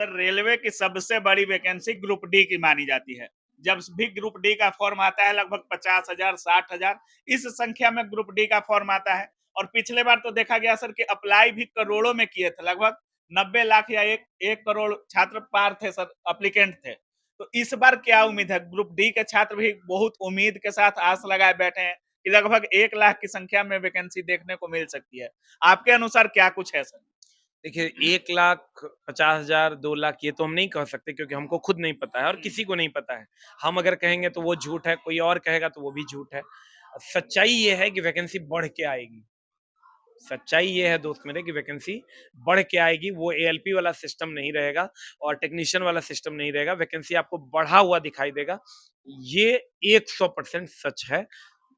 Sir, railway की सबसे बड़ी वैकेंसी ग्रुप डी की मानी जाती है। जब भी ग्रुप डी का फॉर्म आता है लगभग 50,000 60,000 इस संख्या में ग्रुप डी का फॉर्म आता है। और पिछले बार तो देखा गया सर कि अप्लाई भी करोड़ों में किए थे, लगभग 90 लाख या एक करोड़ छात्र पार थे सर, अप्लीकेंट थे। तो इस बार क्या उम्मीद है? ग्रुप डी के छात्र भी बहुत उम्मीद के साथ आस लगाए बैठे हैं कि लगभग 1 लाख की संख्या में वैकेंसी देखने को मिल सकती है। आपके अनुसार क्या कुछ है सर? देखिए 1,50,000 2 लाख ये तो हम नहीं कह सकते क्योंकि हमको खुद नहीं पता है और किसी को नहीं पता है। हम अगर कहेंगे तो वो झूठ है, कोई और कहेगा तो वो भी झूठ है। सच्चाई ये है कि वैकेंसी बढ़ के आएगी। सच्चाई ये है दोस्त मेरे कि वैकेंसी बढ़ के आएगी। वो एएलपी वाला सिस्टम नहीं रहेगा और टेक्नीशियन वाला सिस्टम नहीं रहेगा। वैकेंसी आपको बढ़ा हुआ दिखाई देगा। ये 100% सच है।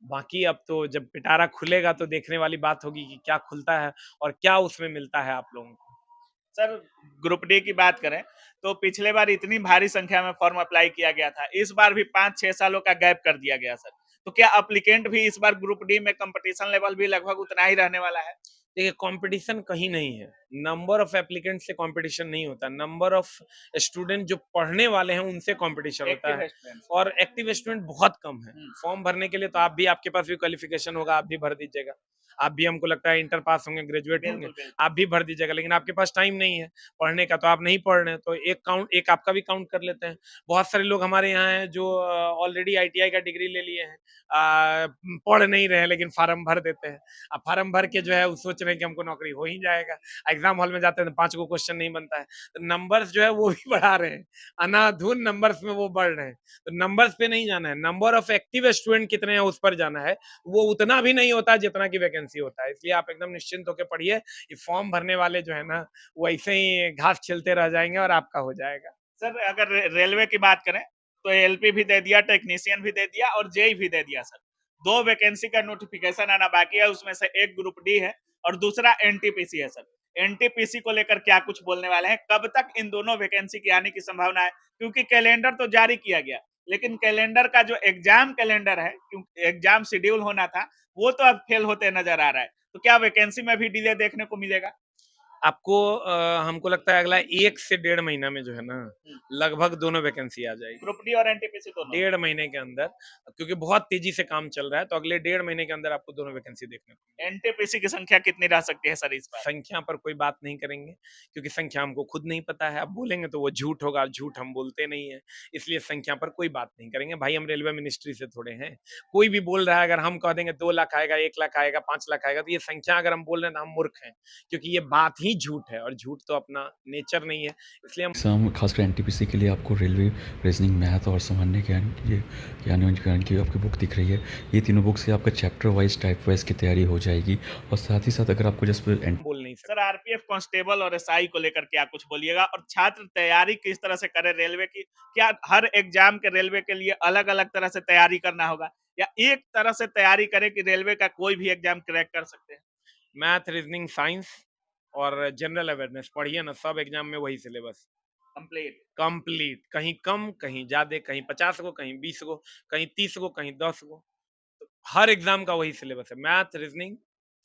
बाकी अब तो जब पिटारा खुलेगा तो देखने वाली बात होगी कि क्या खुलता है और क्या उसमें मिलता है आप लोगों को। सर, ग्रुप डी की बात करें तो पिछले बार इतनी भारी संख्या में फॉर्म अप्लाई किया गया था, इस बार भी 5-6 सालों का गैप कर दिया गया सर। तो क्या एप्लीकेंट भी इस बार ग्रुप डी में कंपटीशन लेवल भी लगभग उतना ही रहने वाला है? देखिए कंपटीशन कहीं नहीं है। नंबर ऑफ एप्लीकेंट से कंपटीशन नहीं होता। नंबर ऑफ स्टूडेंट जो पढ़ने वाले हैं उनसे कंपटीशन होता एक्टिव है स्टूडेंट्स। और एक्टिव स्टूडेंट बहुत कम है। फॉर्म भरने के लिए तो आप भी आपके पास भी क्वालिफिकेशन होगा, आप भी भर दीजिएगा। आप भी हमको लगता है इंटर पास होंगे, ग्रेजुएट होंगे, बिल्कुल, बिल्कुल। आप भी भर दीजिएगा, लेकिन आपके पास टाइम नहीं है पढ़ने का, तो आप नहीं पढ़ रहे हैं, तो एक आपका भी काउंट कर लेते हैं। बहुत सारे लोग हमारे यहाँ हैं जो ऑलरेडी आईटीआई का डिग्री ले लिए हैं, पढ़ नहीं रहे हैं लेकिन फार्म भर देते हैं। अब फार्म भर के जो है वो सोच रहे हैं कि हमको नौकरी हो ही जाएगा। एग्जाम हॉल में जाते हैं तो 5 गो क्वेश्चन नहीं बनता है। तो नंबर्स जो है वो भी बढ़ा रहे हैं, अनाधुन नंबर्स में वो बढ़ रहे हैं। तो नंबर्स पे नहीं जाना है, नंबर ऑफ एक्टिव स्टूडेंट कितने हैं उस पर जाना है। वो उतना भी नहीं होता जितना की वैकेंसी होता है, इसलिए आप एकदम निश्चिंत होकर पढ़िए। ये फॉर्म भरने वाले जो है ना वो ऐसे ही घास छिलते रह जाएंगे और आपका हो जाएगा। सर, अगर रेलवे की बात करें तो एलपी भी दे दिया, टेक्नीशियन भी दे दिया और जेई भी दे दिया सर। 2 वैकेंसी का नोटिफिकेशन आना बाकी है, उसमें से एक ग्रुप डी है और दूसरा एनटीपीसी है सर। एनटीपीसी को लेकर क्या कुछ बोलने वाले हैं? कब तक इन दोनों वैकेंसी की आने की संभावना है? क्योंकि कैलेंडर तो जारी किया गया, लेकिन कैलेंडर का जो एग्जाम कैलेंडर है, क्योंकि एग्जाम शेड्यूल होना था, वो तो अब फेल होते नजर आ रहा है। तो क्या वैकेंसी में भी डिले देखने को मिलेगा? आपको हमको लगता है अगला 1 से डेढ़ महीना में जो है ना लगभग दोनों वैकेंसी आ जाएगी। ग्रुप डी और एनटीपीसी दोनों? 1.5 महीने के अंदर, क्योंकि बहुत तेजी से काम चल रहा है, तो अगले 1.5 महीने के अंदर आपको दोनों वैकेंसी देखने को मिलेगी। एनटीपीसी की संख्या कितनी रह सकती है सर इस बार? संख्या पर कोई बात नहीं करेंगे, क्योंकि संख्या हमको खुद नहीं पता है। अब बोलेंगे तो वो झूठ होगा, झूठ हम बोलते नहीं है, इसलिए संख्या पर कोई बात नहीं करेंगे। भाई हम रेलवे मिनिस्ट्री से थोड़े हैं। कोई भी बोल रहा है, अगर हम कह देंगे 2 लाख आएगा, 1 लाख आएगा, 5 लाख आएगा, तो ये संख्या अगर हम बोल रहे हैं तो हम मूर्ख हैं, क्योंकि ये बात ही झूठ है और झूठ तो अपना नेचर नहीं है, इसलिए हम एग्ज़ाम खासकर एनटीपीसी के लिए आपको रेलवे, रीजनिंग, मैथ और सामान्य ज्ञान की ज्ञान की आपकी बुक दिख रही है। ये तीनों बुक से आपका चैप्टर वाइज, टाइप वाइज की तैयारी हो जाएगी और साथ ही साथ अगर आपको जस्ट बोल नहीं सर, सकते। आरपीएफ कांस्टेबल और एसआई को लेकर क्या कुछ बोलिएगा? और छात्र तैयारी किस तरह से करें रेलवे की? क्या हर एग्जाम के रेलवे के लिए अलग अलग तरह से तैयारी करना होगा, या एक तरह से तैयारी करें कि रेलवे का कोई भी एग्जाम क्रैक कर सकते हैं? मैथ, रीजनिंग, साइंस और जनरल अवेयरनेस पढ़िए ना, सब एग्जाम में वही सिलेबस कंप्लीट। कंप्लीट, कहीं कम कहीं ज्यादा, कहीं 50 गो, कहीं 20 गो, कहीं 30 गो, कहीं 10 गो। हर एग्जाम का वही सिलेबस है। मैथ, रीजनिंग,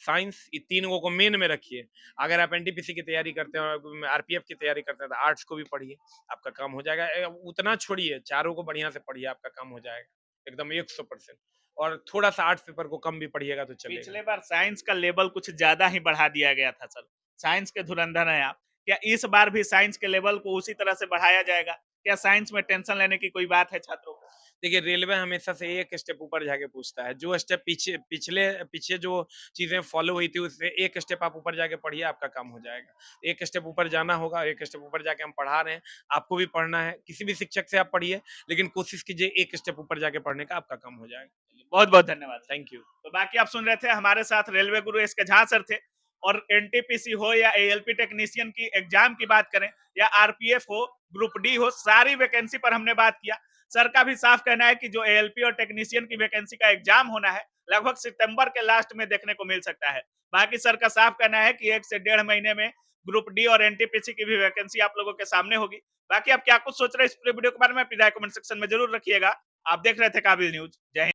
साइंस, ये तीन गो को मेन में रखिए। अगर आप एनटीपीसी की तैयारी करते हैं, आरपीएफ की तैयारी करते हैं, तो आर्ट्स को भी पढ़िए, आपका काम हो जाएगा। उतना छोड़िए, चारों को बढ़िया से पढ़िए, आपका काम हो जाएगा एकदम 100%। और थोड़ा सा आर्ट्स पेपर को कम भी पढ़िएगा तो चलेगा। पिछले बार साइंस का लेवल कुछ ज्यादा ही बढ़ा दिया गया था सर। साइंस के धुरंधर हैं आप। क्या इस बार भी साइंस के लेवल को उसी तरह से बढ़ाया जाएगा? क्या साइंस में टेंशन लेने की कोई बात है छात्रों को? देखिए रेलवे हमेशा से एक स्टेप ऊपर जाके पूछता है। जो स्टेप पीछे जो चीजें फॉलो हुई थी उससे एक स्टेप आप ऊपर जाके पढ़िए, आपका काम हो जाएगा। एक स्टेप ऊपर जाना होगा, एक स्टेप ऊपर जाके हम पढ़ा रहे हैं, आपको भी पढ़ना है। किसी भी शिक्षक से आप पढ़िए, लेकिन कोशिश कीजिए एक स्टेप ऊपर जाके पढ़ने का, आपका काम हो जाएगा। बहुत बहुत धन्यवाद सर। Thank you. तो बाकी आप सुन रहे थे, हमारे साथ रेलवे गुरु एस के झा सर थे। और एनटीपीसी हो या एएलपी टेक्नीशियन की एग्जाम की बात करें, या आरपीएफ हो, ग्रुप डी हो, सारी वैकेंसी पर हमने बात किया। सर का भी साफ कहना है कि जो एएलपी और टेक्नीशियन की वैकेंसी का एग्जाम होना है, लगभग सितंबर के लास्ट में देखने को मिल सकता है। बाकी सर का साफ कहना है कि 1 से 1.5 महीने में ग्रुप डी और एनटीपीसी की भी वैकेंसी आप लोगों के सामने होगी। बाकी आप क्या कुछ सोच रहे हैं इस पूरे वीडियो के बारे में, अपनी राय कमेंट सेक्शन में जरूर रखिएगा। आप देख रहे थे काबिल न्यूज। जय हिंद।